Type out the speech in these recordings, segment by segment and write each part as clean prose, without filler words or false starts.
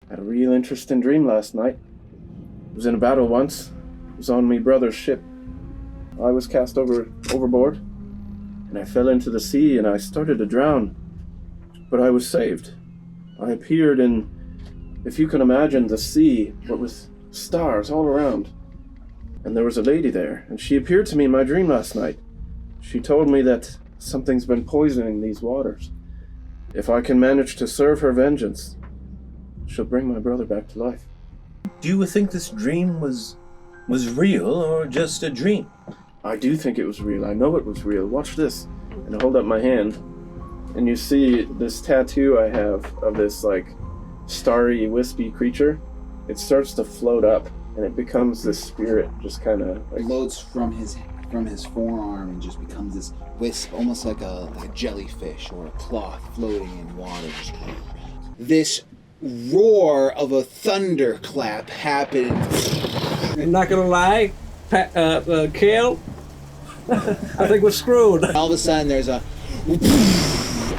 Had a real interesting dream last night. I was in a battle once. It was on me brother's ship. I was cast overboard, and I fell into the sea, and I started to drown. But I was saved. I appeared in, if you can imagine, the sea, but with stars all around. And there was a lady there, and she appeared to me in my dream last night. She told me that something's been poisoning these waters. If I can manage to serve her vengeance, she'll bring my brother back to life. Do you think this dream was real or just a dream? I do think it was real. I know it was real. Watch this. And I hold up my hand, and you see this tattoo I have of this like starry, wispy creature. It starts to float up, and it becomes this spirit, just kind of like floats from his forearm and just becomes this wisp, almost like a jellyfish or a cloth floating in water. This roar of a thunderclap happened. I'm not gonna lie, Cael, I think we're screwed. All of a sudden there's a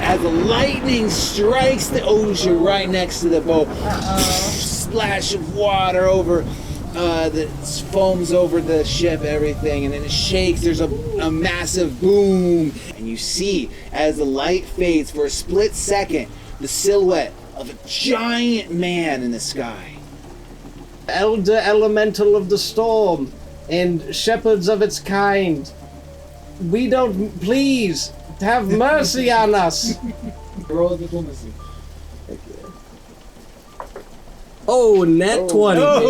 as the lightning strikes the ocean right next to the boat. Splash of water over that foams over the ship, everything, and then it shakes. There's a massive boom, and you see as the light fades for a split second the silhouette of a giant man in the sky. Elder elemental of the storm and shepherds of its kind, we don't, please have mercy on us. Roll diplomacy. Oh, net 20. No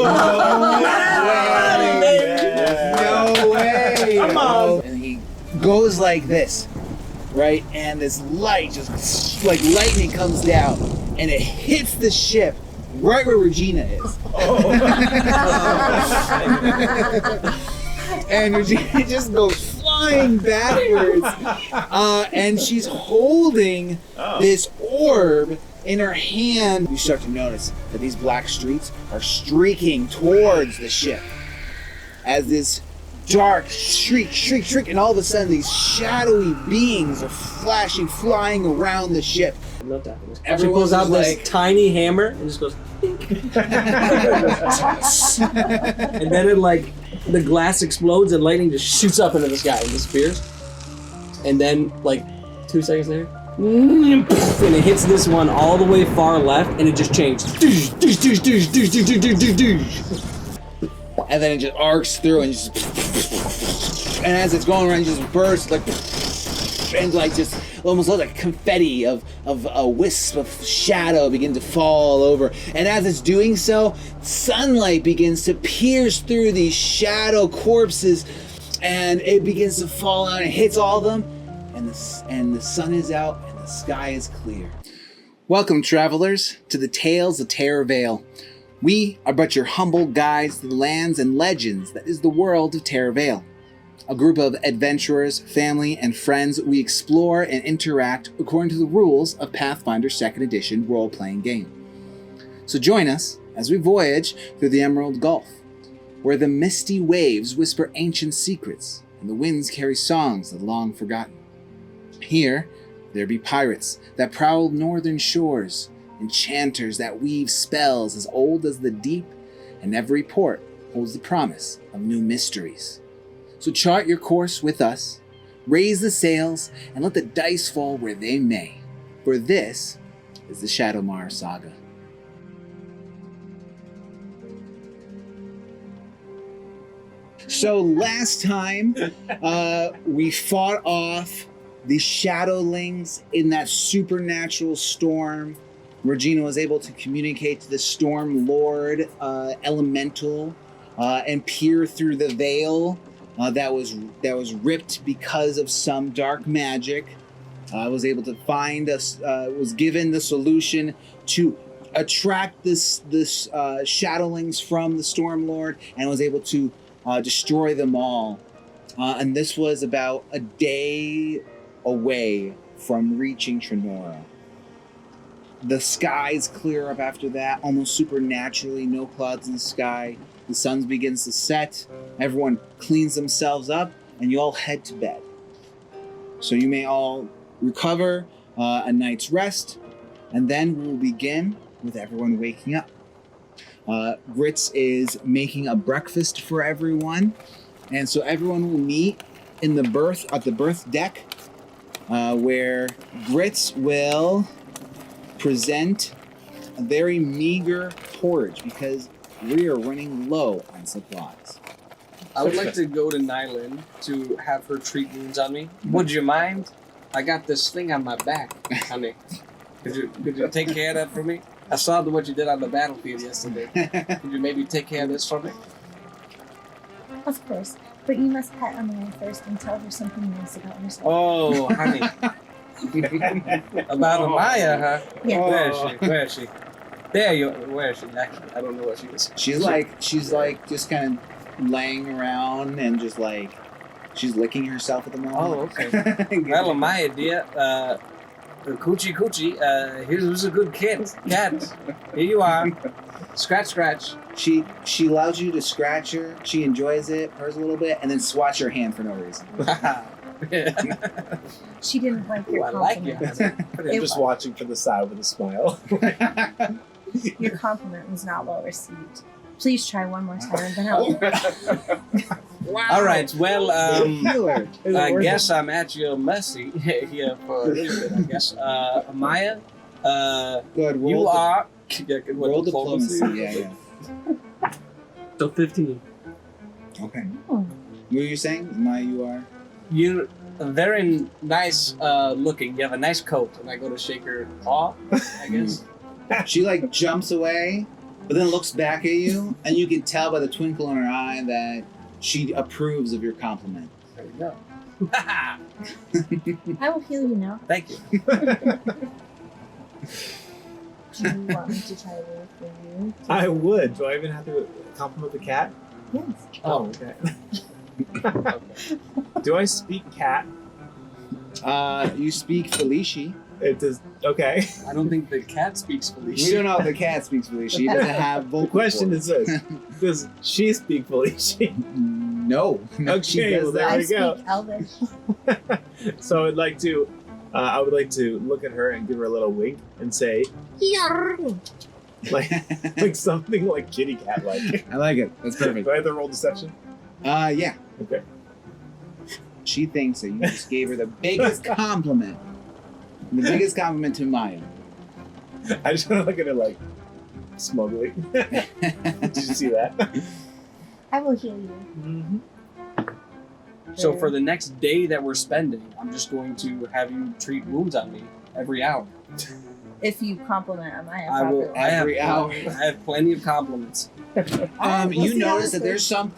way. Come on. And he goes like this, right? And this light, just like lightning, comes down, and it hits the ship right where Regina is. And Regina just goes flying backwards, and she's holding this orb in her hand. You start to notice that these black streaks are streaking towards the ship as this dark shriek, and all of a sudden these shadowy beings are flashing, flying around the ship. I love that. Everyone's She pulls out like, this tiny hammer and just goes and then it like the glass explodes and lightning just shoots up into the sky and disappears. And then like 2 seconds later, and it hits this one all the way far left, and it just changed. And then it just arcs through and just, and as it's going around, it just bursts like, and like just almost like confetti of a wisp of shadow begin to fall over. And as it's doing so, sunlight begins to pierce through these shadow corpses, and it begins to fall out and hits all of them. And the sun is out and the sky is clear. Welcome, travelers, to the Tales of TerraVale. We are but your humble guides to the lands and legends that is the world of TerraVale. A group of adventurers, family, and friends, we explore and interact according to the rules of Pathfinder 2nd Edition role-playing game. So join us as we voyage through the Emerald Gulf, where the misty waves whisper ancient secrets and the winds carry songs that long forgotten. Here, there be pirates that prowl northern shores, enchanters that weave spells as old as the deep, and every port holds the promise of new mysteries. So chart your course with us, raise the sails, and let the dice fall where they may, for this is the Shadowmar Saga. So last time, we fought off the Shadowlings in that supernatural storm. Regina was able to communicate to the Storm Lord Elemental and peer through the veil that was ripped because of some dark magic. was able to find us, was given the solution to attract this shadowlings from the Stormlord, and was able to destroy them all. And this was about a day away from reaching TreNora. The skies clear up after that, almost supernaturally, no clouds in the sky. The sun begins to set, everyone cleans themselves up, and you all head to bed. So you may all recover a night's rest, and then we will begin with everyone waking up. Grits is making a breakfast for everyone, and so everyone will meet in the at the birth deck, where Grits will present a very meager porridge because we are running low on supplies. I would like to go to Nighlynn to have her treat wounds on me. Would you mind? I got this thing on my back, honey. Could you take care of that for me? I saw what you did on the battlefield yesterday. Could you maybe take care of this for me? Of course, but you must pet Amaya first and tell her something nice about yourself. Oh, honey. About Amaya, huh? Yeah. Where is she? There you. Where is she? Actually, I don't know what she is. She's like just kind of laying around and just like she's licking herself at the moment. Oh, okay. Well, Amaya, dear, Coochie, here's a good cat. Here you are. Scratch. She allows you to scratch her. She enjoys it, purrs a little bit, and then swats your hand for no reason. She didn't like your I like you. compliment. I'm just watching from the side with a smile. Your compliment was not well received. Please try one more time and then I'll... Wow. All right, well, Healer. I guess I'm at your mercy here for a little bit, I guess. Amaya, Good. you are... Roll diplomacy. Yeah. So 15. Okay. Oh. What were you saying? Amaya, you are? You're very nice looking. You have a nice coat. And I go to shake her paw, I guess. She like jumps away, but then looks back at you, and you can tell by the twinkle in her eye that she approves of your compliment. There you go. I will heal you now. Thank you. Do you want me to try to roll for you? I would. Do I even have to compliment the cat? Yes. Oh, okay. Do I speak cat? You speak Felici. It does. Okay. I don't think the cat speaks Felicia. We don't know if the cat speaks Felici. She doesn't have vocal The question cords. is this: does she speak Felicia? No, she Okay, does well, that. I we go. speak Elvish. So I'd like to. I would like to look at her and give her a little wink and say, like something like kitty cat like. I like it. That's perfect. Do I have to roll deception? Yeah. Okay. She thinks that you just gave her the biggest compliment. The biggest compliment to Maya. I just want to look at her like smugly. Did you see that? I will heal you. Mm-hmm. So for the next day that we're spending, I'm just going to have you treat wounds on me every hour. If you compliment Amaya I will. properly. Every hour. I have plenty of compliments. You see notice how that there's some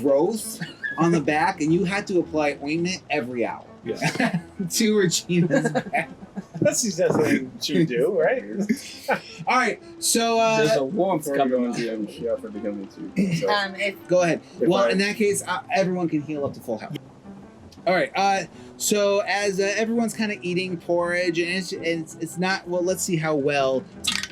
growth on the back, and you had to apply ointment every hour. Yeah. To Regina's back. That's something she would do, right? All right, so There's a warmth Before you coming go on. into the shop for becoming two. So, If go ahead. If Well, I- in that case, everyone can heal up to full health. All right. So as everyone's kind of eating porridge, and it's not well. Let's see how well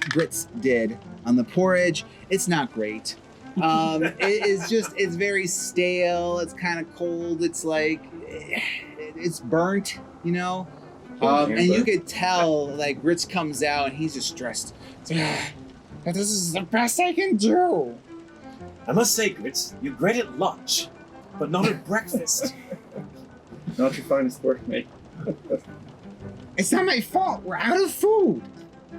Grits did on the porridge. It's not great. It's very stale. It's kind of cold. It's like it's burnt, you know. And you could tell like Grits comes out and he's just stressed. This is the best I can do. I must say, Grits, you're great at lunch, but not at breakfast. Not your finest work, mate. It's not my fault. We're out of food.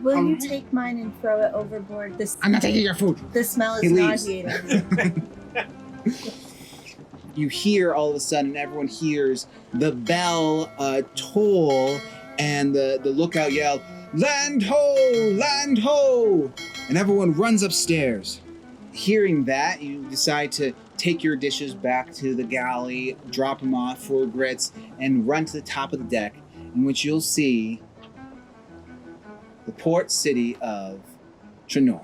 will you take mine and throw it overboard? I'm not taking your food. The smell is He leaves. nauseating. You hear all of a sudden, everyone hears the bell toll and the lookout yell, "Land ho! Land ho!" And everyone runs upstairs. hearing that, you decide to take your dishes back to the galley, drop them off for Grits, and run to the top of the deck, in which you'll see the port city of TreNora.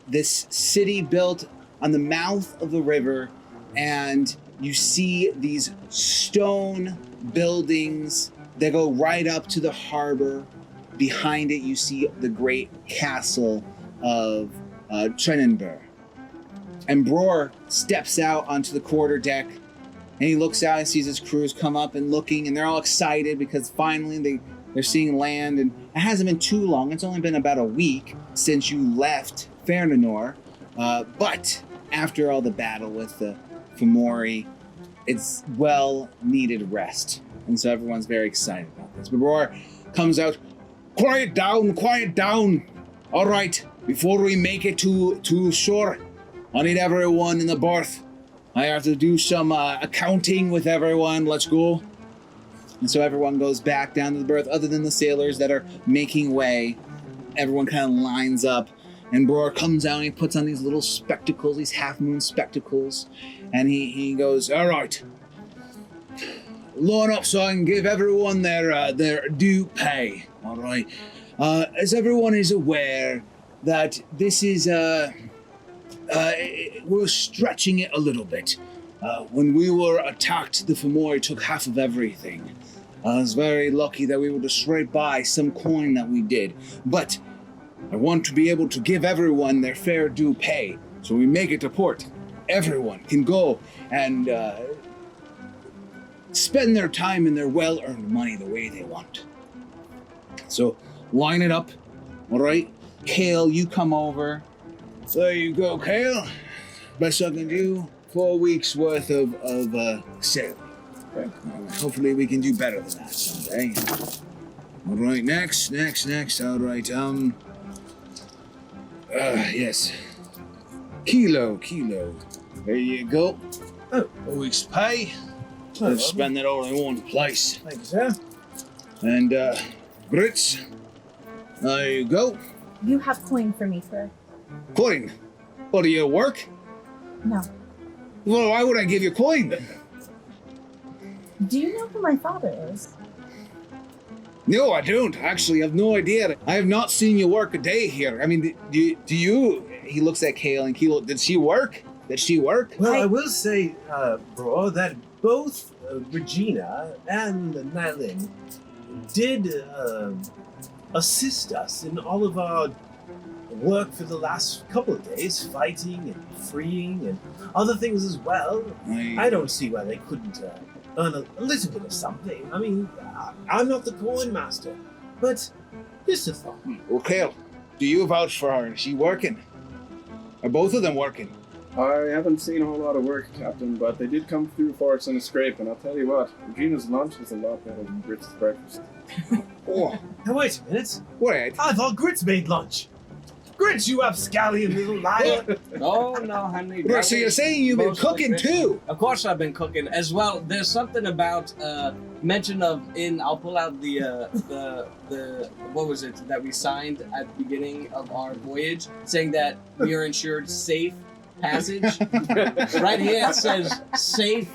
This city built on the mouth of the river, and you see these stone buildings that go right up to the harbor. Behind it, you see the great castle of TreNora. And Bror steps out onto the quarter deck, and he looks out and sees his crews come up and looking, and they're all excited because finally they're seeing land. And it hasn't been too long. It's only been about a week since you left Fernanor. But after all the battle with the Fomori, it's well-needed rest. And so everyone's very excited about this. But Bror comes out, quiet down. All right, before we make it to shore, I need everyone in the berth. I have to do some accounting with everyone. Let's go. And so everyone goes back down to the berth, other than the sailors that are making way. Everyone kind of lines up, and Bror comes out and he puts on these little spectacles, these half-moon spectacles, and he goes, all right, line up so I can give everyone their due pay. All right. As everyone is aware that this is, we're stretching it a little bit. When we were attacked, the Fomori took half of everything. I was very lucky that we were to scrape by some coin that we did. But I want to be able to give everyone their fair due pay. So when we make it to port, everyone can go and spend their time and their well-earned money the way they want. So line it up, all right? Cael, you come over. There you go, Cael. Best I can do, 4 weeks worth of sailing. Okay. Hopefully we can do better than that someday. All right, next. All right, yes. Keylo. There you go. Oh. A week's pay. Let's spend it all in one place. Thank you, sir. And, Grits, there you go. You have coin for me, sir. Coin? What, do you work? No. Well, why would I give you coin? Do you know who my father is? No, I don't. Actually, I have no idea. I have not seen you work a day here. I mean, do you? He looks at Cael and Keylo. Did she work? Well, I will say, Bror, that both Regina and Nighlynn did assist us in all of our work for the last couple of days, fighting and freeing and other things as well. I don't see why they couldn't earn a little bit of something. I mean, I'm not the coin master, but just a thought. Well, Cael, do you vouch for her? Is she working? Are both of them working? I haven't seen a whole lot of work, Captain, but they did come through for us in a scrape, and I'll tell you what, Regina's lunch is a lot better than Grits' breakfast. Oh, Now wait a minute. wait. I thought Grits made lunch. Grits, you upscallion little liar. Oh no, honey. Right, so you're saying you've been Most cooking likely. too? Of course I've been cooking as well. There's something about mention of I'll pull out the what was it that we signed at the beginning of our voyage, saying that we are ensured safe passage. Right here it says safe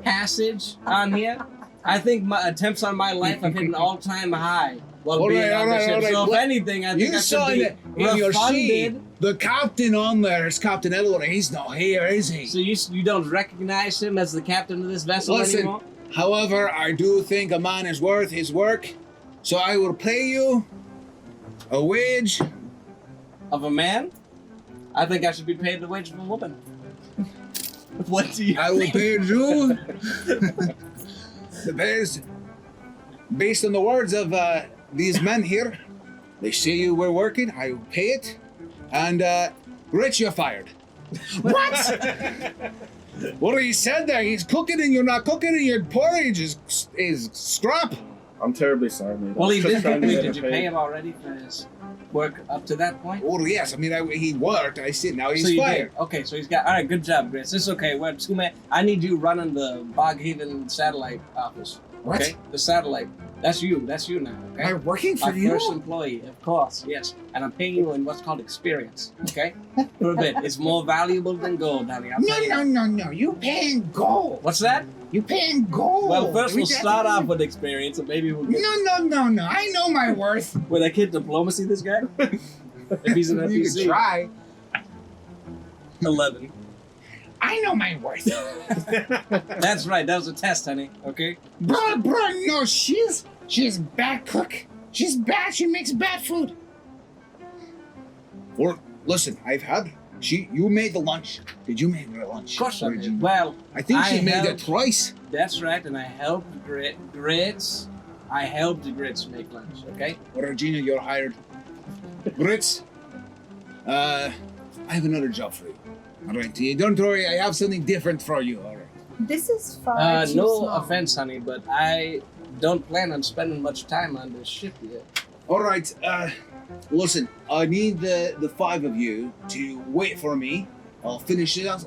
passage on here. I think my attempts on my life have hit an all-time high while All being right, on all the right, ship. all right. So if Look, anything, I think You I saw should it be in your sheet. refunded. The captain on there is Captain Ilonitta. He's not here, is he? So you don't recognize him as the captain of this vessel Listen, anymore? however, I do think a man is worth his work, so I will pay you a wage. Of a man? I think I should be paid the wage of a woman. What do you I will pay you. The pays, based on the words of these men here, they say you were working, I will pay it, and Rich, you're fired. What? What he said there? He's cooking and you're not cooking, and your porridge is scrap. I'm terribly sorry, mate. Well, he Just did. trying to get Did her you paid. pay him already for his work up to that point? Oh yes, I mean he worked. I see. Now he's So you fired. did. Okay, so he's got. All right, good job, Chris. It's okay. We're two man. I need you running the Boghaven satellite office. What? Okay? The satellite. That's you now, okay? Am I working for My you? first employee, of course, yes. And I'm paying you in what's called experience, okay? For a bit. It's more valuable than gold, honey. I'll tell you that. No. You paying gold. What's that? You paying gold. Well, first we'll We got start to- off with experience, and maybe we'll get... No. I know my worth. Would I kid diplomacy, this guy? If he's an You NPC. can try. 11. I know my worth. That's right, that was a test, honey, okay? Bro, no, she's bad cook. She's bad. She makes bad food. Or listen, you made the lunch. Did you make the lunch? Of course I Regina? did. Well, I think she I made it helped- twice. that's right, and I helped Grits. I helped the Grits make lunch, okay? Well, Regina, you're hired. Grits, I have another job for you. All right, don't worry, I have something different for you. All right. This is far too No small. offense, honey, but I don't plan on spending much time on this ship yet. All right. Listen, I need the five of you to wait for me. I'll finish it up.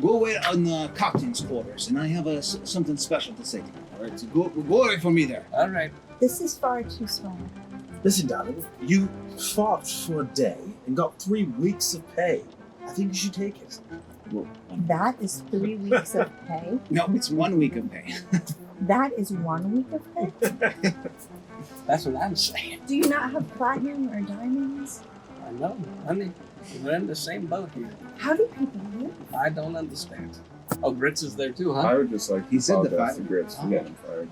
Go wait on the captain's quarters, and I have something special to say to you. All right, so go wait for me there. All right. This is far too small. Listen, darling, you fought for a day and got 3 weeks of pay. I think you should take it. That is 3 weeks of pay. No, it's 1 week of pay. That is 1 week of pay. That's what I'm saying. Do you not have platinum or diamonds? I know, honey. We're in the same boat here. How do people live? I don't understand. Oh, Grits is there too, I huh? would just like He to said the apologize to fact- Grits for getting fired.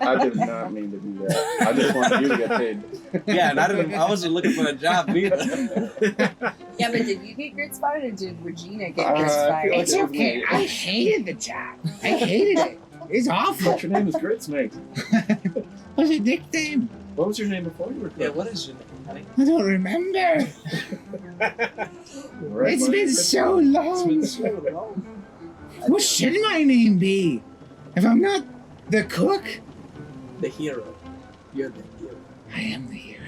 I did not mean to do that. I just wanted you to get paid. Yeah, and I wasn't looking for a job neither. Yeah, but did you get Grits fired or did Regina get I Grits feel fired? like It's it was okay. me. I hated the job. I hated it. It's awful. What's your name is Grits, mate? What's your nickname? What was your name before you were Yeah, Grits? what is your name, honey? I don't remember. Right, It's buddy? been so long. It's been so long. What should my name be? If I'm not the cook, The hero. You're the hero. I am the hero.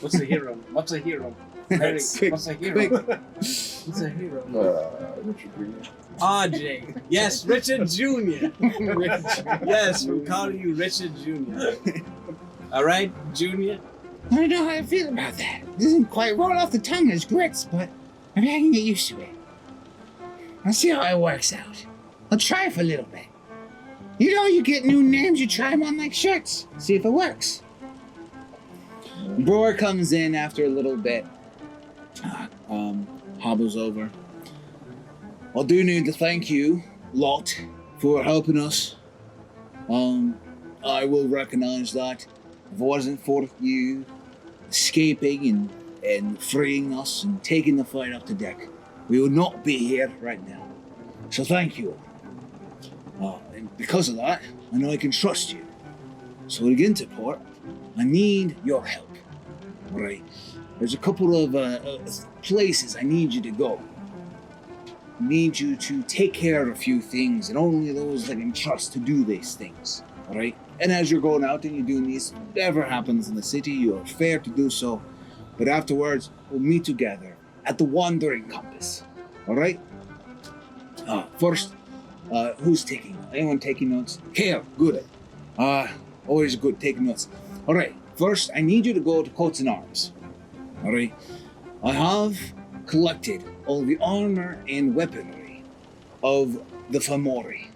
What's a hero? What's a hero? Eric, what's a hero? What's a hero? Richard Green. RJ. Yes, Richard Jr. Yes, we'll call you Richard Jr. All right, Junior? I don't know how I feel about that. It doesn't quite roll off the tongue as grits, but maybe I can get used to it. I'll see how it works out. I'll try for a little bit. You know, you get new names, you try them on like shirts. See if it works. Bror comes in after a little bit. Hobbles over. I do need to thank you, lot, for helping us. I will recognize that if it wasn't for you escaping and freeing us and taking the fight up to deck, we would not be here right now. So thank you. And because of that, I know I can trust you. So to get into port, I need your help. All right. There's a couple of places I need you to go. I need you to take care of a few things, and only those I can trust to do these things. All right. And as you're going out and you're doing these, whatever happens in the city, you are fair to do so. But afterwards, we'll meet together at the Wandering Compass. All right. First, who's taking? Anyone taking notes? Cael, good. Always good taking notes. All right. First, I need you to go to Coats and Arms. All right. I have collected all the armor and weaponry of the Fomori,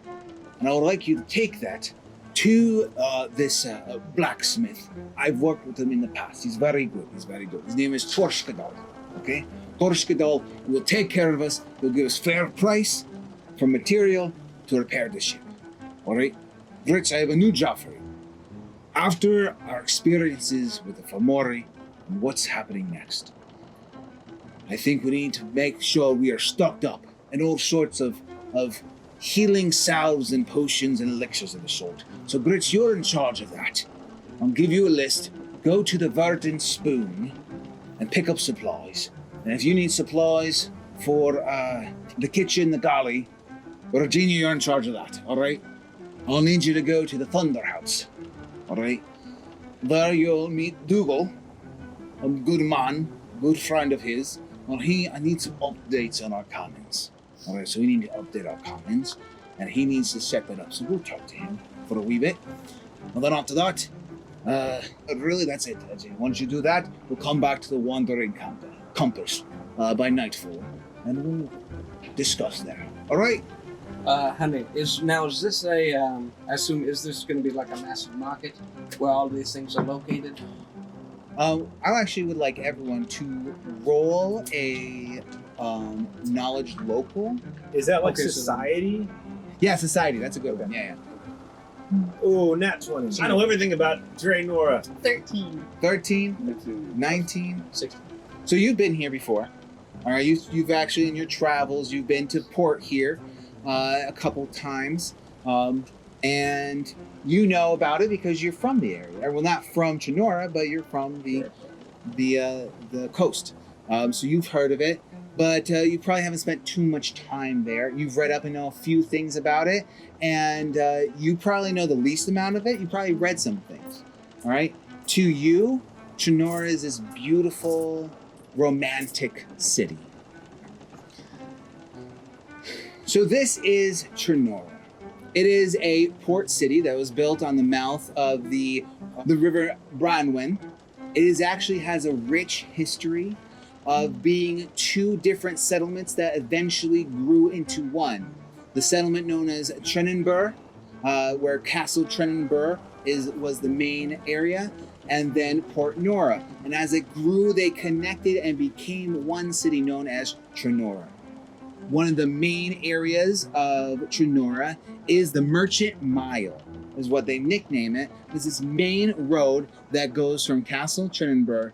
and I would like you to take that to this blacksmith. I've worked with him in the past. He's very good. He's very good. His name is Torskadal. Okay. Torskadal will take care of us. He'll give us fair price for material to repair the ship. All right. Rich, I have a new job for you. After our experiences with the Fomori and what's happening next, I think we need to make sure we are stocked up and all sorts of healing salves and potions and elixirs of the sort. So Grits, you're in charge of that. I'll give you a list. Go to the Verdant Spoon and pick up supplies. And if you need supplies for the kitchen, the galley, Regina, you're in charge of that, all right? I'll need you to go to the Thunder House, all right? There you'll meet Dougal, a good man, good friend of his. Well, I need some updates on our commons. All right, so we need to update our commons. and he needs to set that up. So we'll talk to him for a wee bit. And then after that, really that's it. Once you do that, we'll come back to the Wandering Compass by nightfall, and we'll discuss there. All right? Honey, is this a, I assume, is this going to be like a massive market where all these things are located? I actually would like everyone to roll a knowledge local. Is that like Okay, so society? Yeah, society. That's a good one. Yeah. Oh, nat 20. I know everything about TreNora. 13. 13, 19. 16. So you've been here before. All right, you've actually in your travels, you've been to port here a couple times, and you know about it because you're from the area. Well, not from TreNora, but you're from the coast. So you've heard of it, but you probably haven't spent too much time there. You've read up and know a few things about it, and you probably know the least amount of it. You probably read some things. All right. To you, TreNora is this beautiful, romantic city. So this is TreNora. It is a port city that was built on the mouth of the river Branwen. It actually has a rich history of being two different settlements that eventually grew into one. The settlement known as Tre'Nora, where Castle Tre'Nora was the main area, and then Port Nora. And as it grew, they connected and became one city known as TreNora. One of the main areas of TreNora is the Merchant Mile, is what they nickname it. It's this main road that goes from Castle Tre'Nora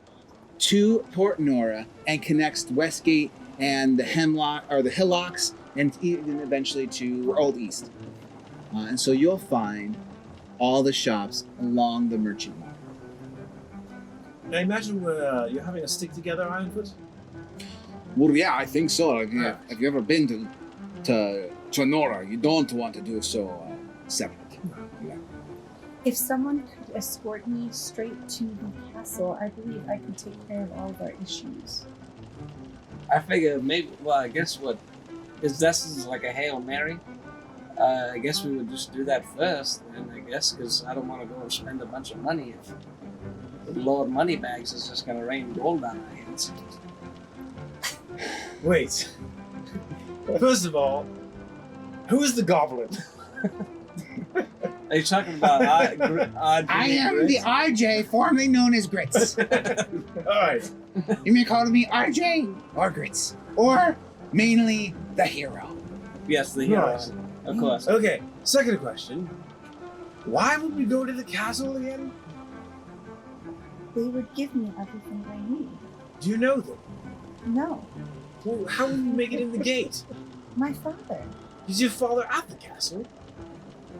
to Port Nora and connects Westgate and the Hillocks and even eventually to Old East. And so you'll find all the shops along the Merchant Mile. I imagine you're having a stick together, Ironfoot? Well, yeah, I think so. If you ever been to TreNora, you don't want to do so separately. Yeah. If someone could escort me straight to the castle, I believe I could take care of all of our issues. I figure maybe, well, I guess this is like a Hail Mary. I guess we would just do that first, and I guess, because I don't want to go and spend a bunch of money if Lord Moneybags is just going to rain gold on our heads. Wait. First of all, who is the goblin? Are you talking about I am the RJ, formerly known as Grits. Alright. You may call me RJ or Grits, or mainly the hero. Yes, the hero. Right. Of course. Okay, second question. Why would we go to the castle again? They would give me everything I need. Do you know them? No, Well, how will you make it in the gate? my father. Is your father at the castle?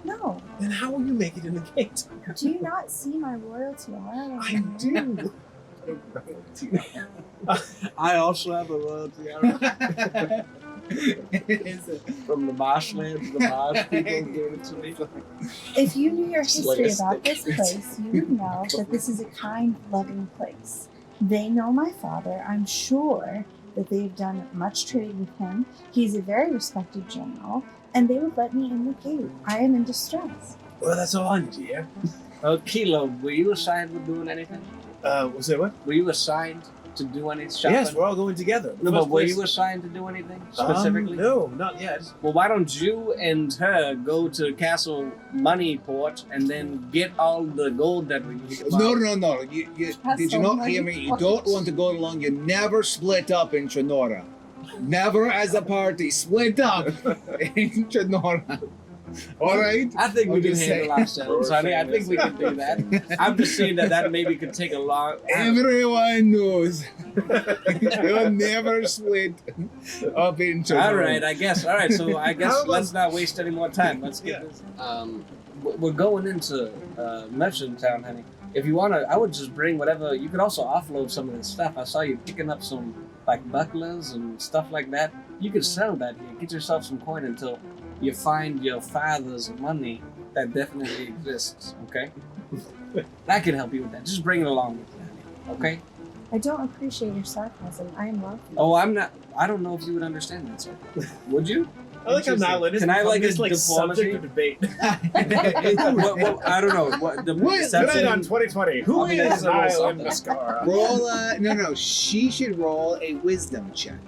No. Then how will you make it in the gate? Do you not see my royalty aura? I do. I also have a royalty aura. From the marshlands, the marsh people gave it to me. If you knew your It's like history a about this stick. place, you would know that this is a kind, loving place. They know my father. I'm sure that they've done much trade with him. He's a very respected general, and they would let me in the gate. I am in distress. Well, that's all I need to hear. Keylo, were you assigned with doing anything? Was that what? Were you assigned to do any shopping? Yes, we're all going together. No, First but were place- you assigned to do anything specifically? No, not yet. Well, why don't you and her go to Castle Moneyport and then get all the gold that we need? No. You did you not hear me? You don't want to go along. You never split up in TreNora. Never as a party split up in TreNora. All right? I think we I'm can just handle ourselves, honey. I think we can do that. I'm just saying that maybe could take a long. Everyone knows. You'll never split up in TreNora. All right, I guess. All right, so I guess How about- let's not waste any more time. Let's get this. We're going into Merchant Town, honey. If you want to, I would just bring whatever. You could also offload some of this stuff. I saw you picking up some like bucklers and stuff like that. You could sell that here. Get yourself some coin until you find your father's money that definitely exists. Okay, I can help you with that. Just bring it along with you, honey. Okay. I don't appreciate your sarcasm. I am wealthy. Oh, I'm not. I don't know if you would understand that, sir. Would you? I like how Nighlynn is Can I, like, this a like diplomacy? subject of debate. I don't know. What the Good night on 2020. Who I think is that's a roll Nighlynn something. Mascara? Roll no. She should roll a wisdom check.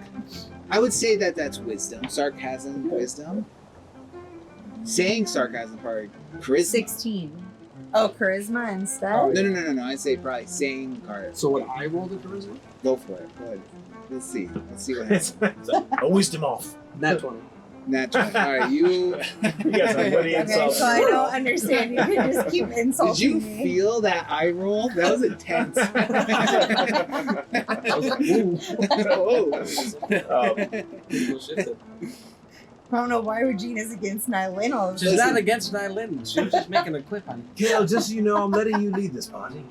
I would say that's wisdom, sarcasm, wisdom. Saying sarcasm part, charisma. 16. Oh, charisma instead? Oh, No. I'd say probably saying part. So would I roll the charisma? Go for it. Go ahead. Let's see what happens. A wisdom off. Nat 20. Nat 20. All right, you. You guys are witty Okay, insults. so I don't understand. You can just keep Did insulting you me. feel that eye roll? That was intense. People shifted. I don't know why Regina's against Nighlynn all of a She's sudden. not against Nighlynn. She was just making a quip on it. Cael, just so you know, I'm letting you lead this party.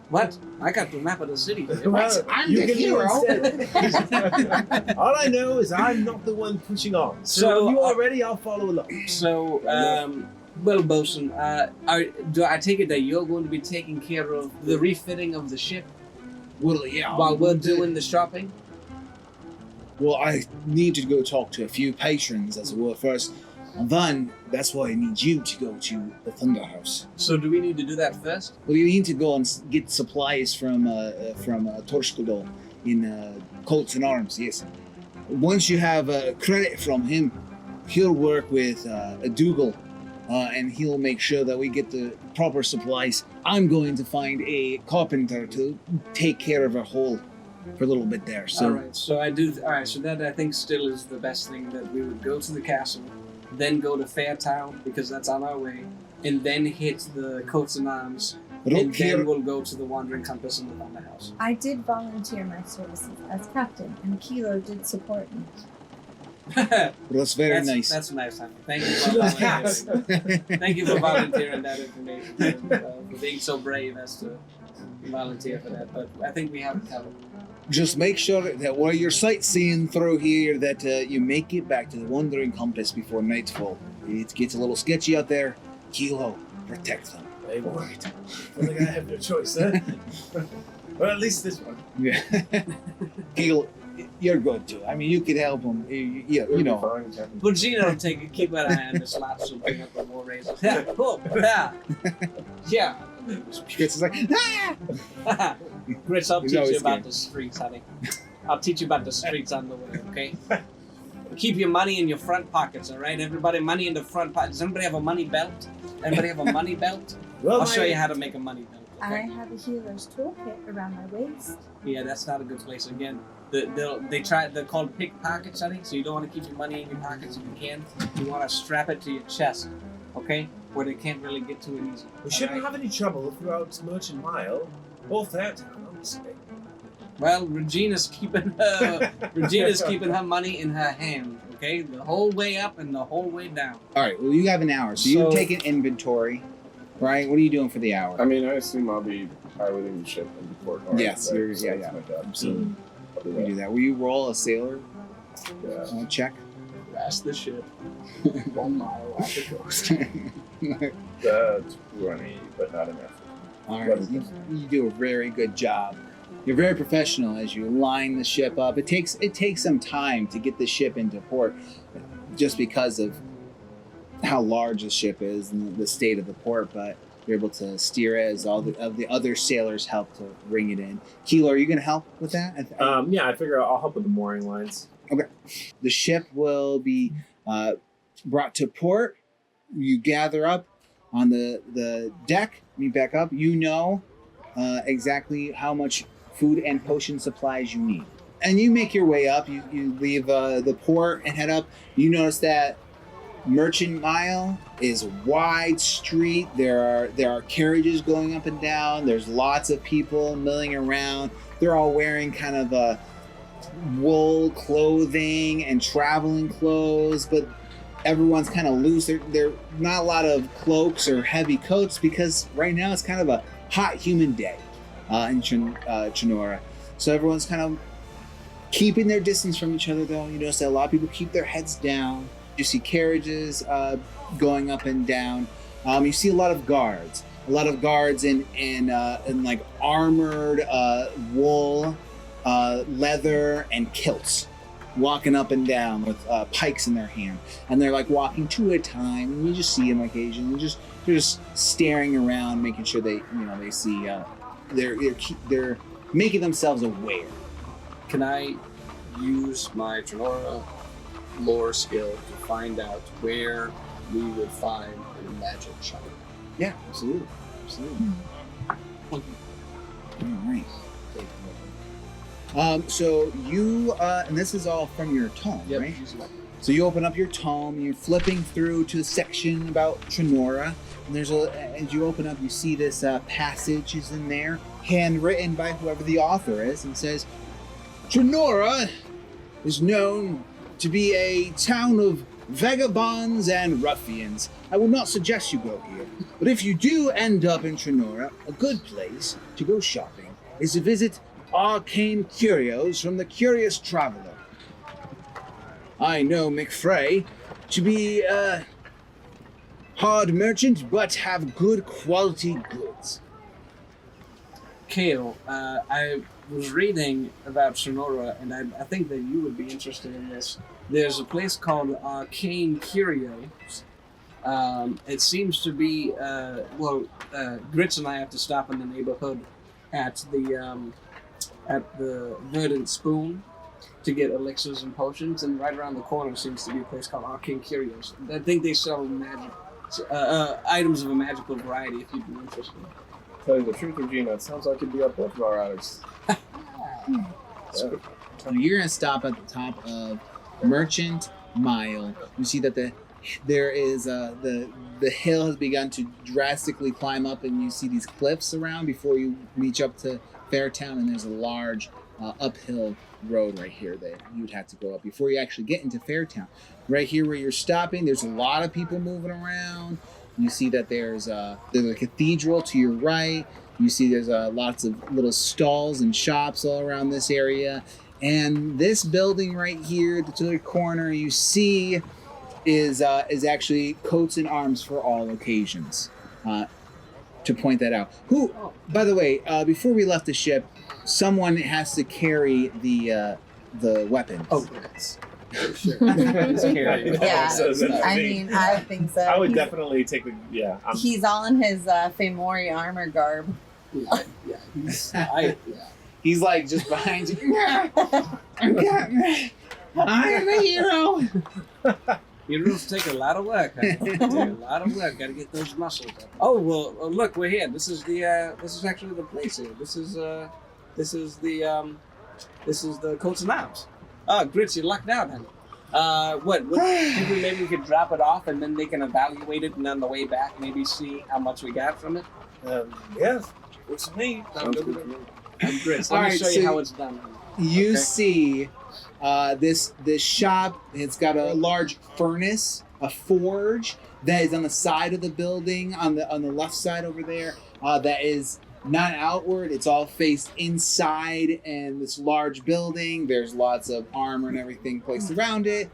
What? I got the map of the city. Well, I'm you the can do hero. instead. All I know is I'm not the one pushing on. So So, when you are ready, I'll follow along. So, well, Bosun, do I take it that you're going to be taking care of the refitting of the ship Well, yeah. while we're doing the shopping? Well, I need to go talk to a few patrons, as it were, first. And then, that's why I need you to go to the Thunder House. So do we need to do that first? Well, you need to go and get supplies from Torskadol in coats and arms, yes. Once you have credit from him, he'll work with Dougal, and he'll make sure that we get the proper supplies. I'm going to find a carpenter to take care of our hole for a little bit there. So All right. So I do. All right. So that I think still is the best thing, that we would go to the castle, then go to Fairtown because that's on our way, and then hit the coats and arms, and then we'll go to the Wandering Compass and the Thunder House. I did volunteer my services as captain, and Keylo did support me. that's very nice. That's nice. Honey. Thank you for volunteering. Thank you for volunteering that information, and, for being so brave as to volunteer for that. But I think we have it covered. Just make sure that while you're sightseeing through here, that you make it back to the Wandering Compass before nightfall. It gets a little sketchy out there. Keylo, protect them. Hey, boy. I think I have no choice, huh? Well, at least this one. Yeah. Keylo, you're good too. I mean, you could help them. You know. Regina will keep an eye on the slots and bring up the war razors. Yeah, cool. Yeah. Yeah. It's like, ah! Chris, I'll He's teach you always about scared. the streets, honey. I'll teach you about the streets on the way, okay? Keep your money in your front pockets, all right? Everybody, money in the front pocket. Does anybody have a money belt? Anybody have a money belt? Well, I'll show you how to make a money belt. I Okay? have a healer's toolkit around my waist. Yeah, that's not a good place. Again, they're called pickpockets, honey. So you don't want to keep your money in your pockets if you can. You want to strap it to your chest, okay? Where they can't really get to it easy. we shouldn't have any trouble throughout Merchant Mile or Fairtown, honestly. Well, Regina's keeping her money in her hand, okay? The whole way up and the whole way down. All right. Well, you have an hour, so you So- take an inventory, right? What are you doing for the hour? I mean, I assume I'll be piloting the ship in the port. Yes, right? you're- So yeah, that's yeah. my job. Absolutely. I'll do You do that. Will you roll a sailor Yeah. check? That's the ship. 1 mile off the coast. That's 20, but not enough. All right, you do a very good job. You're very professional as you line the ship up. It takes some time to get the ship into port, just because of how large the ship is and the state of the port. But you're able to steer it as all the other sailors help to bring it in. Keylo, are you going to help with that? Yeah, I figure I'll help with the mooring lines. The ship will be brought to port. You gather up on the deck. You back up. You know exactly how much food and potion supplies you need. And you make your way up. You leave the port and head up. You notice that Merchant Mile is a wide street. There are carriages going up and down. There's lots of people milling around. They're all wearing kind of wool clothing and traveling clothes, but everyone's kind of loose. There not a lot of cloaks or heavy coats because right now it's kind of a hot, humid day in TreNora. So everyone's kind of keeping their distance from each other, though. You notice that a lot of people keep their heads down. You see carriages going up and down. You see a lot of guards in like armored wool, leather, and kilts. walking up and down with pikes in their hand, and they're like walking two at a time. And you just see them occasionally. They're just staring around, making sure they see. They're making themselves aware. Can I use my TreNora lore skill to find out where we would find a magic shop? Yeah, absolutely. All right. So you, and this is all from your tome, right? So you open up your tome, you're flipping through to the section about TreNora, and as you open up, you see this passage is in there, handwritten by whoever the author is, and says, TreNora is known to be a town of vagabonds and ruffians. I will not suggest you go here, but if you do end up in TreNora, a good place to go shopping is to visit arcane curios from the Curious Traveler. I know McFrey to be a hard merchant, but have good quality goods. Cael, I was reading about TreNora, and I think that you would be interested in this. There's a place called Arcane Curios. It seems to be, Grits and I have to stop in the neighborhood at the Verdant Spoon to get elixirs and potions, and right around the corner seems to be a place called Arcane Curios. I think they sell magic items of a magical variety if you'd be interested. Tell you the truth, Regina, it sounds like it'd be up both of our alleys. So you're gonna stop at the top of Merchant Mile. You see that the hill has begun to drastically climb up, and you see these cliffs around before you reach up to Fairtown, and there's a large uphill road right here that you'd have to go up before you actually get into Fairtown. Right here where you're stopping, there's a lot of people moving around. You see that there's a cathedral to your right. You see there's lots of little stalls and shops all around this area. And this building right here, to the corner, you see is actually coats and arms for all occasions. To point that out. Who, by the way, before we left the ship, someone has to carry the weapons. Oh, yes. Sure. Yeah, I mean, I think so. I would definitely take the, He's all in his Fomori armor garb. He's like just behind you. I'm a hero. Heroes take a lot of work. Huh? A lot of work. Got to get those muscles up. Oh well, look, we're here. This is actually the place here. This is the coats and arms. Oh, Grits, you lucked out, honey. What? Think maybe we could drop it off and then they can evaluate it, and on the way back, maybe see how much we got from it. Yes, it's me. Grits, All let me right, show you so how it's done. You see this shop. It's got a large furnace, a forge that is on the side of the building, on the left side over there. That is not outward. It's all faced inside, and this large building. There's lots of armor and everything placed around it,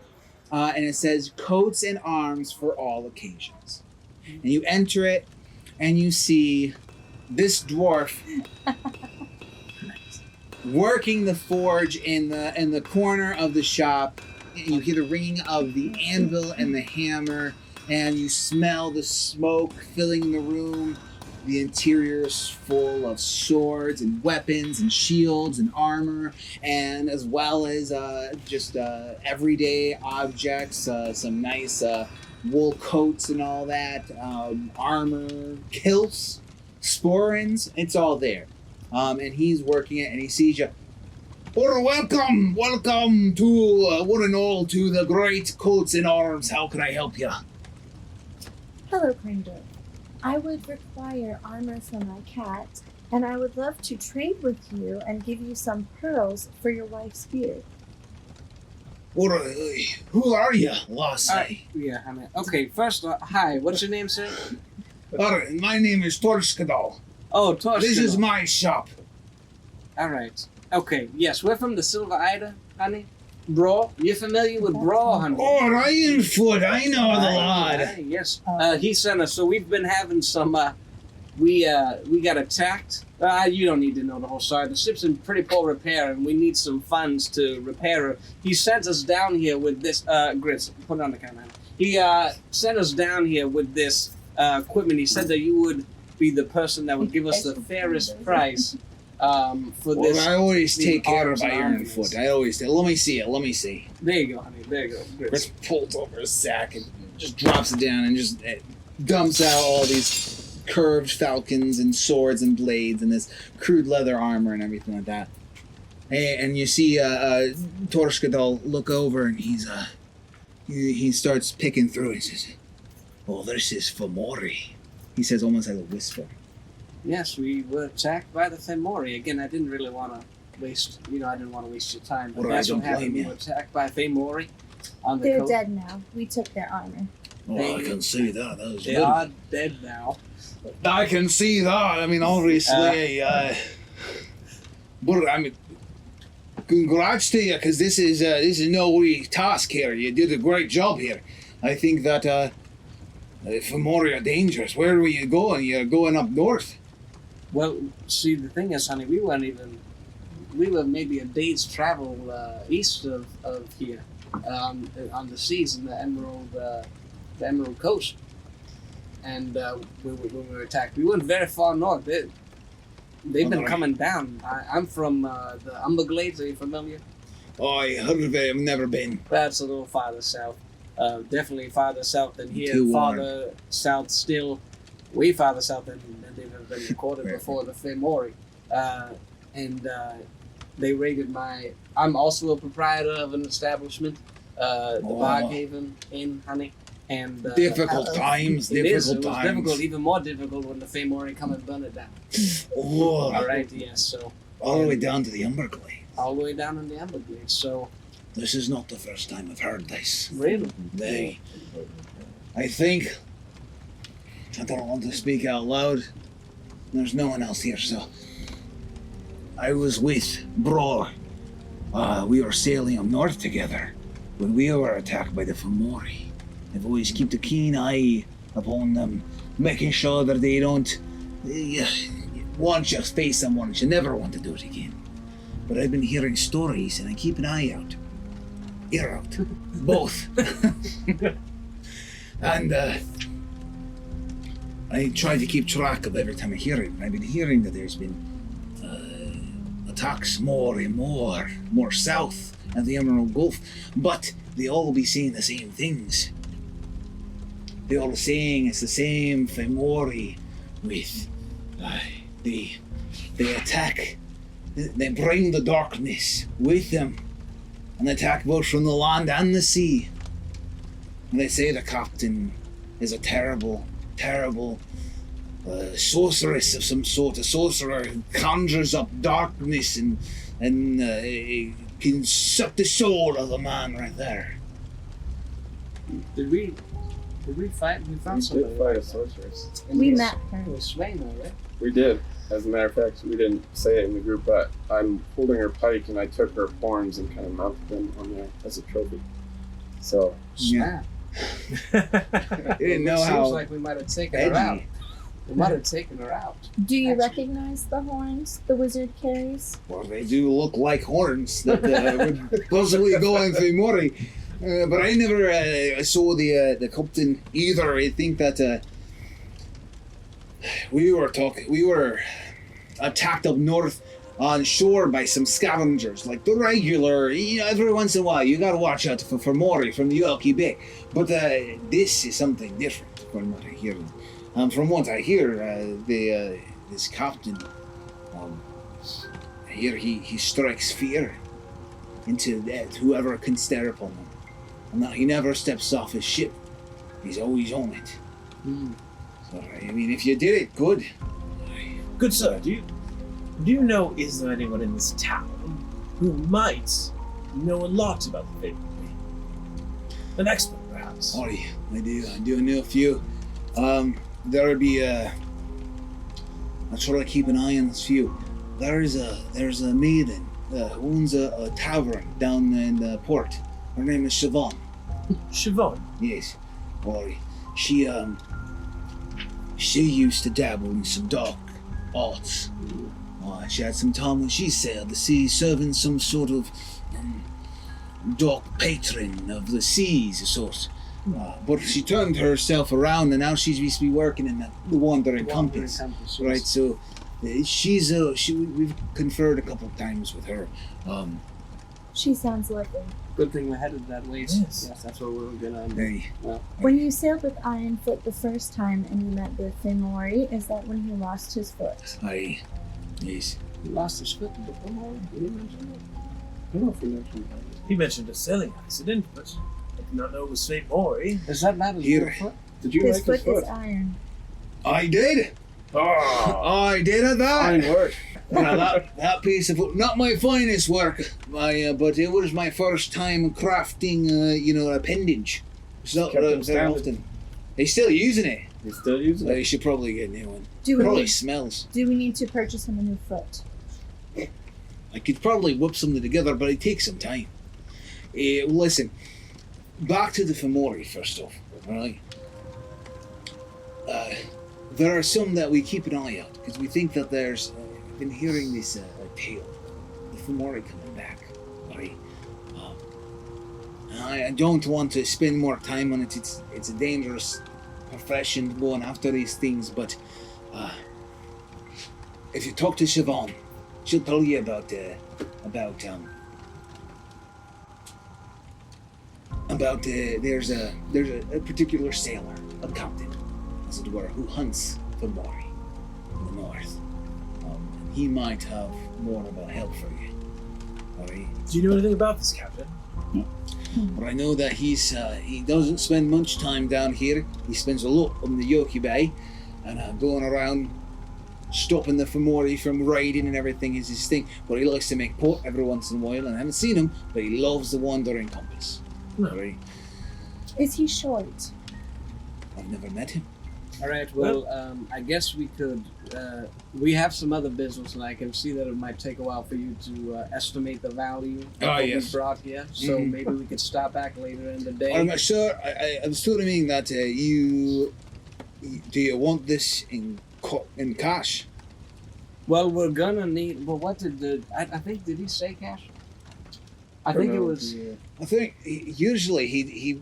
and it says "Coats and Arms for all occasions." And you enter it, and you see this dwarf working the forge in the corner of the shop. You hear the ringing of the anvil and the hammer, and you smell the smoke filling the room. The interior is full of swords and weapons and shields and armor, and as well as just everyday objects, some nice wool coats and all that, armor, kilts, sporrans, it's all there. And he's working it, and he sees you. Well, welcome to one and all to the great coats and arms. How can I help you? Hello, Cringer. I would require armor for my cat, and I would love to trade with you and give you some pearls for your wife's beard. Who are you, Lassie? Yeah, I mean, okay, first, hi, what's your name, sir? My name is Torskadal. Oh, Torskadal. This is my shop. All right. Okay, yes, we're from the Silver Ida, honey. Bror, you familiar with Bror, honey? Oh, Ryan Foot, I know the lad. Yes, he sent us, so we've been having some we got attacked. You don't need to know the whole story. The ship's in pretty poor repair, and we need some funds to repair her. He sent us down here with this Grits. Put it on the camera. He sent us down here with this equipment. He said that you would be the person that would give us the fairest price for this. Well, I always take care of arms. Ironfoot. I always say, let me see it. Let me see. There you go, honey. There you go. Grits. Chris pulls over his sack and just drops it down and just dumps out all these curved falcons and swords and blades and this crude leather armor and everything like that. And you see Torskadal look over and he starts picking through it. He says, "Oh, this is Fomori." He says almost like a whisper. Yes, we were attacked by the Fomori. Again, I didn't really want to waste, I didn't want to waste your time. But Well, I that's don't what happened. blame We you. were attacked by Fomori on the They're coast. dead now. We took their armor. Oh, I can see that. That was They good. are dead now. I can see that. I mean, obviously, but I mean, congrats to you, because this is no wee task here. You did a great job here. I think that Fomori are dangerous. Where were you going? You're going up north. Well, see, the thing is, honey, we were maybe a day's travel east of here, on the seas in the Emerald Coast. And when we were attacked, we went very far north. They've been coming down. I'm from the Umberglades. Are you familiar? Oh, I heard of it. I've never been. That's a little farther south. Definitely farther south than here. Too warm. Farther south still. Way farther south than they've ever been recorded before the Fomori. And they raided my... I'm also a proprietor of an establishment, the Barghaven Inn, honey. And Difficult times. it is. Difficult It was times. difficult, even more difficult when the Fomori come and burn it down. Oh, All right, yes. So all the way down to the Umberglade. all the way down in the Everglades. So This is not the first time I've heard this. really, I think, I don't want to speak out loud. There's no one else here, so. I was with Bror. We were sailing up north together when we were attacked by the Fomori. I've always kept a keen eye upon them, making sure that they don't. Once you face someone, you never want to do it again. But I've been hearing stories, and I keep an eye out. Ear out. Both. And I try to keep track of every time I hear it. And I've been hearing that there's been attacks more and more south at the Emerald Gulf. But they all be saying the same things. They all saying it's the same Fomori with they attack. They bring the darkness with them and attack both from the land and the sea. And they say the captain is a terrible sorceress of some sort, a sorcerer who conjures up darkness and can suck the soul of the man right there. did we fight? We found We somebody. did fight a sorceress. And We was- met her. It was Swain, though, right? We did. As a matter of fact, we didn't say it in the group, but I'm holding her pike and I took her horns and kind of mounted them on there as a trophy. So, Yeah. Snap. They didn't know Seems how like we might have taken her out. edgy. We might have taken her out. Do you Actually. recognize the horns the wizard carries? Well, they do look like horns that would possibly go in Fomori. But I never saw the captain either. I think that we were attacked up north on shore by some scavengers, like the regular, every once in a while you gotta watch out for Fomori from the Yelky Bay. But this is something different from what I hear. From what I hear, this captain, I hear he strikes fear into whoever can stare upon him. And that he never steps off his ship. He's always on it. So, I mean, if you did it, good. Good sir, do you know, is there anyone in this town who might know a lot about the Faved? An expert, perhaps? Oh, yeah, I do know a few. There'll be I'll try to keep an eye on this few. There's a maiden who owns a tavern down in the port. Her name is Siobhan. Siobhan? Yes. Or she she used to dabble in some dark arts. She had some time when she sailed the sea, serving some sort of dark patron of the seas, a sort. But she turned herself around, and now she's used to be working in the Wandering Compass. Right, so we've conferred a couple of times with her. She sounds lovely. Good thing we're headed that way. Yes. Yes, that's what we were gonna. Hey. When you sailed with Ironfoot the first time and you met the Fimori, is that when he lost his foot? Aye. Yes. He lost his foot before. Did he mention that? I don't know if he mentioned that. He mentioned a sailing accident, but I did not know it was Fate Mori. Is that not his Here. real foot? Did you His make foot his foot? is iron. I did. Oh, I did at that. fine work. Now that piece of not my finest work, but it was my first time crafting, an appendage. It's not Kept it very standard. often. He's still using it. You're still using You it? should probably get a new one. Do we, Probably need, smells. do we need to purchase him a new foot? I could probably whip something together, but it takes some time. Listen, back to the Fimori first off, alright? There are some that we keep an eye out, because we think that there's... I've been hearing this tale, the Fimori coming back, right? I don't want to spend more time on it. It's a dangerous profession going after these things, but if you talk to Siobhan, she'll tell you about there's a particular sailor, a captain, as it were, who hunts Fimori in the north. He might have more of a help for you. Alright? Do you know anything about this, Captain? But I know that he doesn't spend much time down here. He spends a lot on the Yoki Bay, and going around stopping the Fimori from raiding and everything is his thing. But he likes to make port every once in a while, and I haven't seen him, but he loves the Wandering Compass. Alright? Is he short? I've never met him. All right. Well, I guess we could. We have some other business, and I can see that it might take a while for you to estimate the value of what we yes. brought here. So maybe we could stop back later in the day. I'm not sure. I was told to me that do you want this in cash? Well, we're gonna need. Well, what did I think? Did he say cash? I think it was. I think usually he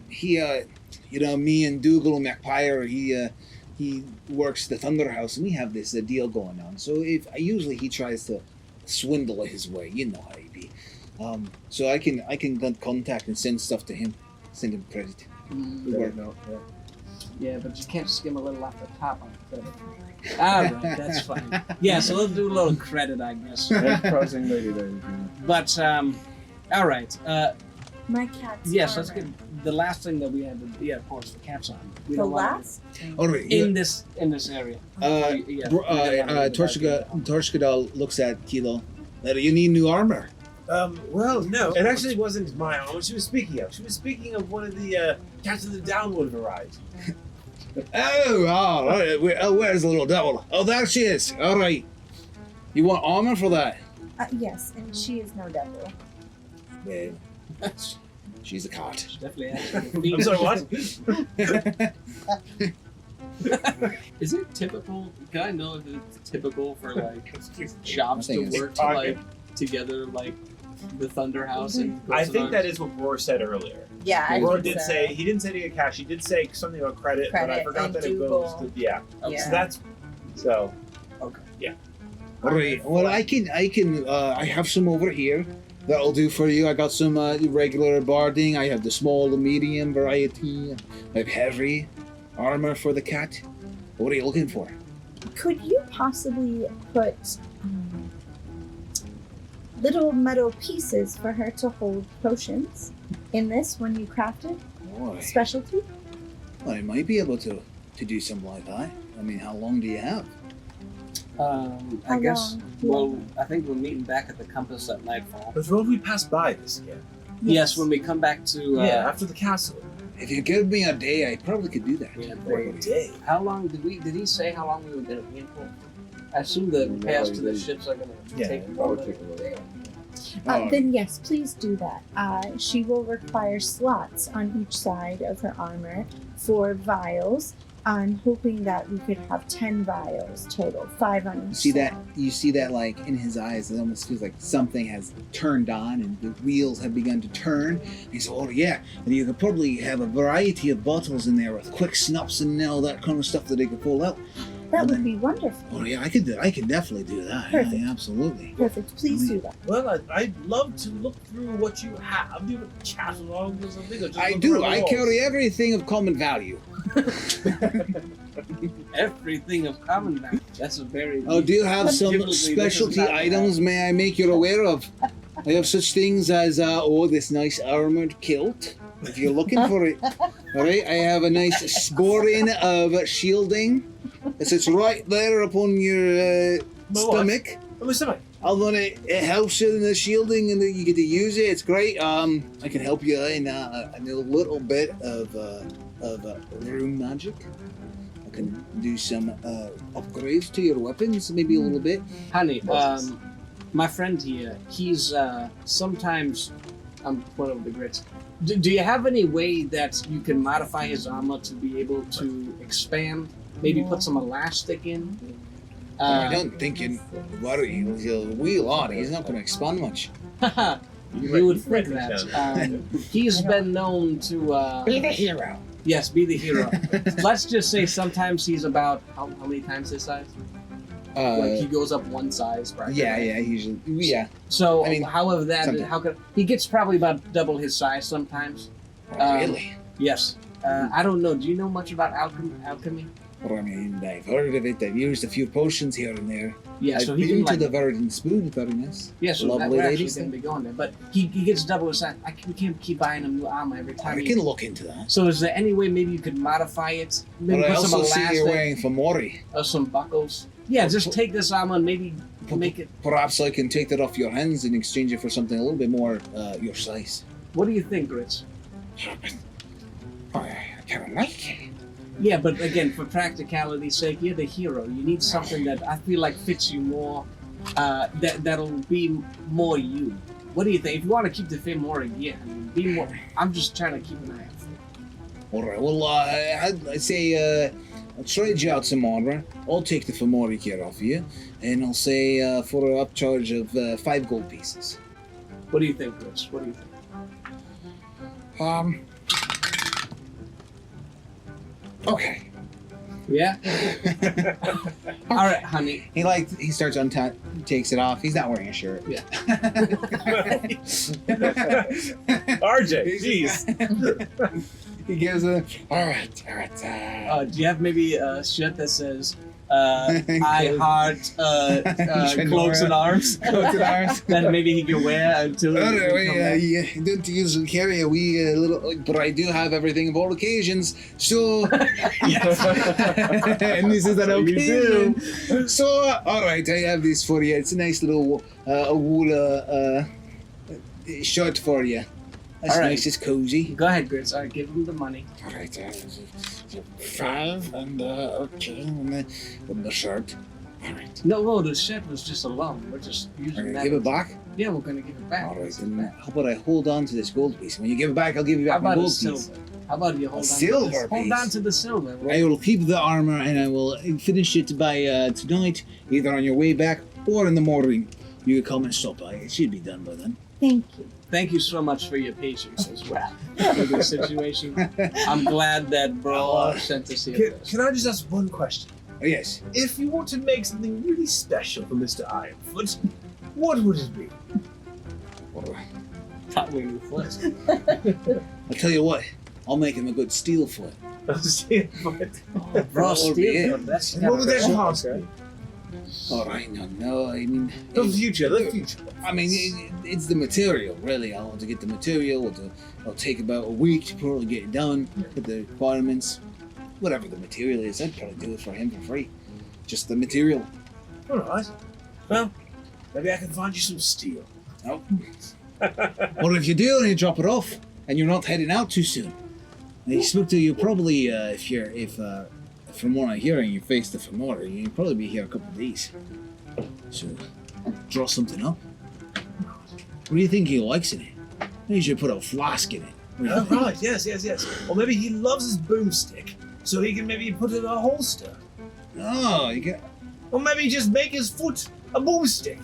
me and Dougal McPire, he works the Thunder House, and we have this deal going on. So usually he tries to swindle his way. You know how he be. So I can get contact and send stuff to him, send him credit. Yeah, but you can't skim a little off the top on credit. All right, that's fine. Yeah, so let's do a little credit, I guess. Enterprising lady there, Regina. But all right. My cat's Yes, let's armor. get the last thing that we had to. Yeah, of course, the cat's on. We The don't want last? All right. in this area. Torshkadal looks at Keylo. You need new armor. Well, no. It actually wasn't my armor she was speaking of. She was speaking of one of the cats of the downward variety. Where's the little devil? Oh, there she is. All right. You want armor for that? Yes, and she is no devil. Well, she's a cat. Definitely. Actually, I'm sorry, what? Is it typical? Can I know if it's typical for like shops I to think it's work like together, like the Thunder House and? I think that is what Bror said earlier. Yeah, I Bror think did so. say, he didn't say to get cash, he did say something about credit, but I Credit forgot and that it Dougal. goes to, yeah. Yeah. So that's, so. All right. Well, I have some over here. That'll do for you. I got some regular barding. I have the small, the medium variety. I have heavy armor for the cat. What are you looking for? Could you possibly put little metal pieces for her to hold potions in this when you craft it? Boy, Specialty? I might be able to do something like that. I mean, how long do you have? I How guess. long? Well, I think we're meeting back at the compass at nightfall. But won't we pass by this again? Yes, when we come back to. After the castle. If you give me a day, I probably could do that. Yeah, What a day. How long did he say how long we were gonna be in for? I assume the repairs to the ships are gonna take a while. Then yes, please do that. She will require slots on each side of her armor for vials I'm hoping that we could have 10 vials total, 5 on each You see that like in his eyes, it almost feels like something has turned on and the wheels have begun to turn. He said, oh yeah, and you could probably have a variety of bottles in there with quick snups and all that kind of stuff that they could pull out. That would be wonderful. Oh yeah, I could definitely do that. Perfect. Yeah, absolutely. Perfect. Please do that. Well, I'd love to look through what you have. Do you have a catalog or something? Or just I look do. around the I walls? carry everything of common value. Everything of common value. That's a very. Oh, do you have some Typically, this is specialty not items may I make you aware of? I have such things as, this nice armored kilt, if you're looking for it. Alright, I have a nice sporin of shielding. It sits right there upon your stomach. Oh, my stomach. Although it helps you in the shielding and you get to use it, it's great. I can help you in a little bit of room magic. I can do some upgrades to your weapons, maybe a little bit. Honey, my friend here, he's sometimes one of the grits. Do you have any way that you can modify his armor to be able to expand? Maybe put some elastic in? I don't think you'd worry. He'll wheel on. He's not going to expand much. You would think that. He's been known to... Be the hero. Yes, be the hero. Let's just say sometimes he's about... How many times his size? Like he goes up one size, right? Yeah, usually. Yeah. So, I mean, however something. how could... He gets probably about double his size sometimes. Really? Yes. I don't know. Do you know much about alchemy? Well, I mean, I've heard of it. I've used a few potions here and there. Yeah, I've so he been can to like... the Verdant Spoon, very nice. Yeah, so Lovely we're actually ladies. going to be going there. But he gets double his size. We can't keep buying him new armor every time. I can look into that. So is there any way maybe you could modify it? Maybe But I put some also see you're elastic wearing Famori. or some buckles? Yeah, just take this armor and maybe make it... Perhaps I can take that off your hands and exchange it for something a little bit more your size. What do you think, Grits? I kind of like it. Yeah, but again, for practicality's sake, you're the hero. You need something that I feel like fits you more, that'll be more you. What do you think? If you want to keep the Famori gear, I mean, be more... I'm just trying to keep an eye out for it. All right. Well, I'd say I'll trade you out some armor. I'll take the Famori gear off you, and I'll say for an upcharge of 5 gold pieces. What do you think, Grits? What do you think? Okay. Yeah? All right, honey. He starts takes it off. He's not wearing a shirt. Yeah. RJ, jeez. He gives a all right. Do you have maybe a shirt that says I heart cloaks and arms? Cloaks and arms. That maybe he can wear until Don't usually carry a wee little, but I do have everything for all occasions. So, and this is an occasion. So, all right, I have this for you. It's a nice little wool shirt for you. That's all right. nice. It's cozy. Go ahead, Grits. All right, give him the money. All right, 5 and okay, and the shirt. All right. No, the shirt was just a loan. We're just using that. Give it back. Yeah, we're gonna give it back. All right, then how about I hold on to this gold piece? When you give it back, I'll give you How back my about a gold silver? piece. How about you hold on silver to this? Hold piece? on to the silver. I will keep the armor and I will finish it by tonight, either on your way back or in the morning. You can come and stop by. It should be done by then. Thank you. Thank you so much for your patience as well for this situation. I'm glad that Bror sent us here. Can I just ask one question? Oh, yes. If you want to make something really special for Mr. Ironfoot, what would it be? Probably new foot. I'll tell you what. I'll make him a good steel foot. Bro, That'll be it. steel. That's And what would that kinda- cost me? All right, no. I mean, The future. I mean, it's the material, really. I'll have to get the material. It'll take about a week to probably get it done. Put the requirements, whatever the material is. I'd probably do it for him for free. Just the material. All right. Well, maybe I can find you some steel. Nope. Or if you do and you drop it off and you're not heading out too soon. I expect that you probably, if from what I'm hearing, you face the Famori, you'll probably be here a couple of days. So, draw something up. What do you think he likes in it? You should put a flask in it. What do you Oh, think? right, yes. Or maybe he loves his boomstick. so he can maybe put it in a holster. Oh, you can. Or maybe just make his foot a boomstick.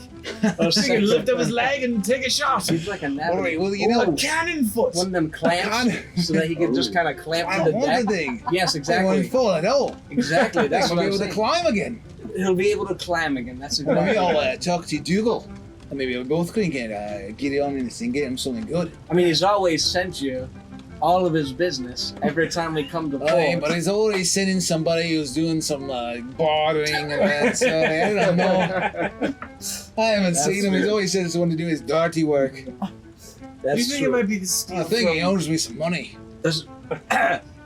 So he can lift up his leg and take a shot. He's like a All navigator. right, well, you know, A cannon foot. One of them clamps, so that he can just kind of clamp I to the want deck. the thing. Yes, I exactly. won't fall at all. Exactly. That's I'll what be I'm able to saying. climb again. He'll be able to climb again. That's Maybe exactly. I'll talk to Dougal. And maybe we both can get on in this and get him something good. I mean, he's always sent you all of his business every time we come to Oh, yeah, port. but he's always sending somebody who's doing some bartering and that. So I don't know. I haven't seen him. He's always said he's the one to do his dirty work. That's you think true. it might be the steal I think he from... owes me some money.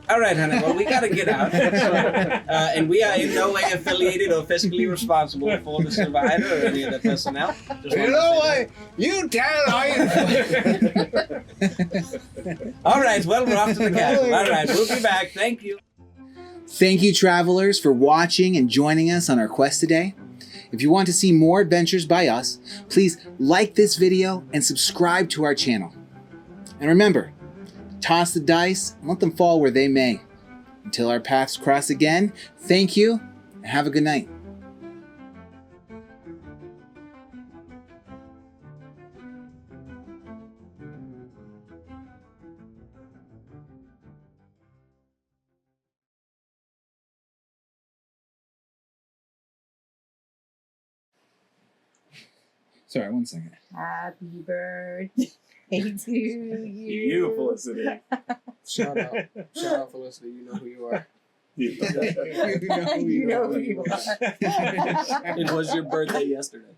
All right, honey. Well, we gotta get out. And we are in no way affiliated or fiscally responsible for the survivor or any of the personnel. Just You wanted to know say what? You tell I. that. All right. Well, we're off to the castle. All right. We'll be back. Thank you. Thank you, travelers, for watching and joining us on our quest today. If you want to see more adventures by us, please like this video and subscribe to our channel. And remember, toss the dice and let them fall where they may. Until our paths cross again, thank you and have a good night. Sorry, 1 second. Happy birthday to you. Felicity. Shout out, Felicity. You know who you are. You know who you are. It was your birthday yesterday.